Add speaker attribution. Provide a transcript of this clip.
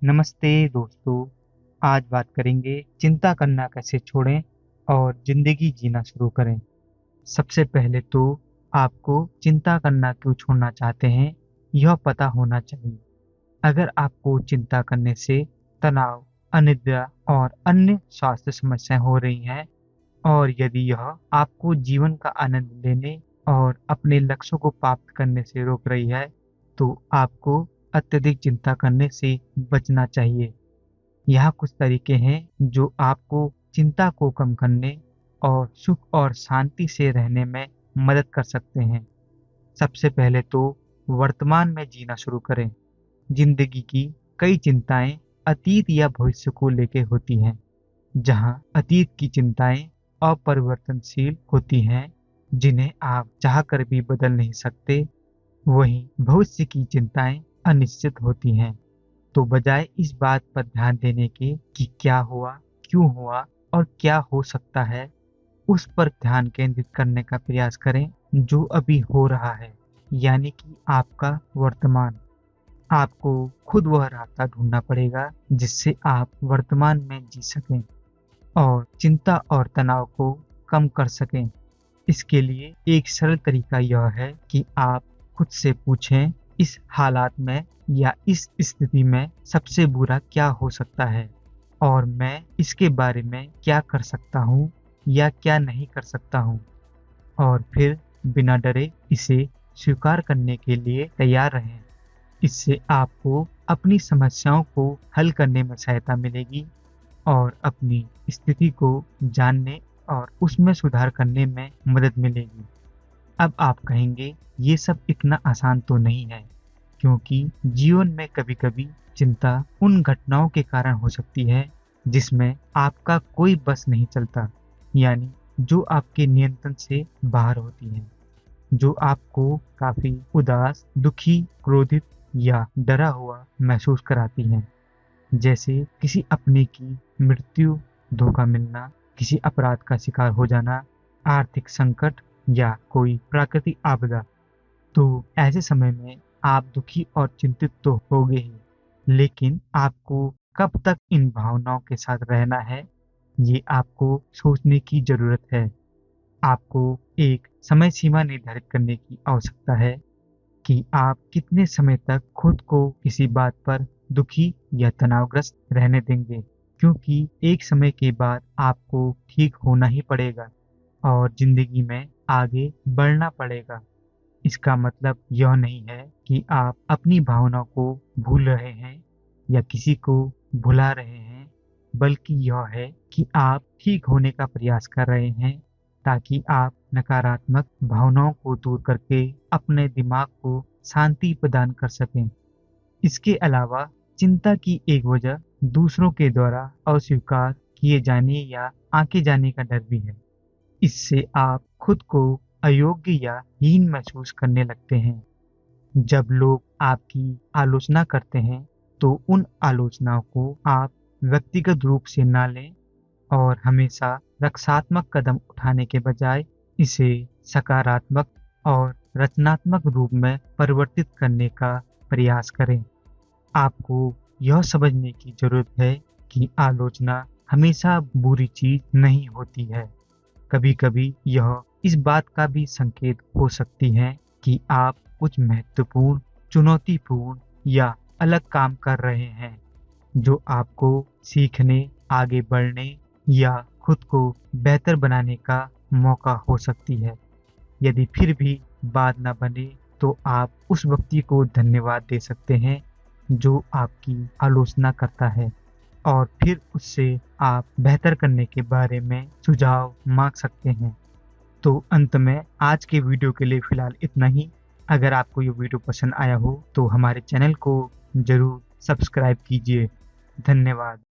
Speaker 1: नमस्ते दोस्तों। आज बात करेंगे चिंता करना कैसे छोड़ें और जिंदगी जीना शुरू करें। सबसे पहले तो आपको चिंता करना क्यों छोड़ना चाहते हैं, यह पता होना चाहिए। अगर आपको चिंता करने से तनाव, अनिद्रा और अन्य स्वास्थ्य समस्याएं हो रही हैं और यदि यह आपको जीवन का आनंद लेने और अपने लक्ष्यों को प्राप्त करने से रोक रही है, तो आपको अत्यधिक चिंता करने से बचना चाहिए। यहाँ कुछ तरीके हैं जो आपको चिंता को कम करने और सुख और शांति से रहने में मदद कर सकते हैं। सबसे पहले तो वर्तमान में जीना शुरू करें। जिंदगी की कई चिंताएं अतीत या भविष्य को लेकर होती हैं। जहां अतीत की चिंताएं अपरिवर्तनशील होती हैं, जिन्हें आप चाहकर भी बदल नहीं सकते, वहीं भविष्य की चिंताएं अनिश्चित होती हैं। तो बजाय इस बात पर ध्यान देने के कि क्या हुआ, क्यों हुआ और क्या हो सकता है, उस पर ध्यान केंद्रित करने का प्रयास करें जो अभी हो रहा है, यानी कि आपका वर्तमान। आपको खुद वह रास्ता ढूंढना पड़ेगा जिससे आप वर्तमान में जी सकें और चिंता और तनाव को कम कर सकें। इसके लिए एक सरल तरीका यह है कि आप खुद से पूछें, इस हालात में या इस स्थिति में सबसे बुरा क्या हो सकता है और मैं इसके बारे में क्या कर सकता हूँ या क्या नहीं कर सकता हूँ। और फिर बिना डरे इसे स्वीकार करने के लिए तैयार रहें। इससे आपको अपनी समस्याओं को हल करने में सहायता मिलेगी और अपनी स्थिति को जानने और उसमें सुधार करने में मदद मिलेगी। अब आप कहेंगे, ये सब इतना आसान तो नहीं है, क्योंकि जीवन में कभी-कभी चिंता उन घटनाओं के कारण हो सकती है जिसमें आपका कोई बस नहीं चलता, यानी जो आपके नियंत्रण से बाहर होती हैं, जो आपको काफी उदास, दुखी, क्रोधित या डरा हुआ महसूस कराती हैं। जैसे किसी अपने की मृत्यु, धोखा मिलना, किसी अपराध का शिकार हो जाना, आर्थिक संकट या कोई प्राकृतिक आपदा। तो ऐसे समय में आप दुखी और चिंतित तो होगे ही, लेकिन आपको कब तक इन भावनाओं के साथ रहना है, ये आपको सोचने की जरूरत है। आपको एक समय सीमा निर्धारित करने की आवश्यकता है कि आप कितने समय तक खुद को किसी बात पर दुखी या तनावग्रस्त रहने देंगे, क्योंकि एक समय के बाद आपको ठीक होना ही पड़ेगा और जिंदगी में आगे बढ़ना पड़ेगा। इसका मतलब यह नहीं है कि आप अपनी भावनाओं को भूल रहे हैं या किसी को भुला रहे हैं, बल्कि यह है कि आप ठीक होने का प्रयास कर रहे हैं ताकि आप नकारात्मक भावनाओं को दूर करके अपने दिमाग को शांति प्रदान कर सकें। इसके अलावा चिंता की एक वजह दूसरों के द्वारा अस्वीकार किए जाने या आंके जाने का डर भी है। इससे आप खुद को अयोग्य या हीन महसूस करने लगते हैं। जब लोग आपकी आलोचना करते हैं, तो उन आलोचनाओं को आप व्यक्तिगत रूप से ना लें और हमेशा रक्षात्मक कदम उठाने के बजाय इसे सकारात्मक और रचनात्मक रूप में परिवर्तित करने का प्रयास करें। आपको यह समझने की जरूरत है कि आलोचना हमेशा बुरी चीज नहीं होती है। कभी-कभी यह इस बात का भी संकेत हो सकती है कि आप कुछ महत्वपूर्ण, चुनौतीपूर्ण या अलग काम कर रहे हैं, जो आपको सीखने, आगे बढ़ने या खुद को बेहतर बनाने का मौका हो सकती है। यदि फिर भी बात न बने, तो आप उस व्यक्ति को धन्यवाद दे सकते हैं जो आपकी आलोचना करता है और फिर उससे आप बेहतर करने के बारे में सुझाव मांग सकते हैं। तो अंत में आज के वीडियो के लिए फिलहाल इतना ही। अगर आपको ये वीडियो पसंद आया हो तो हमारे चैनल को जरूर सब्सक्राइब कीजिए। धन्यवाद।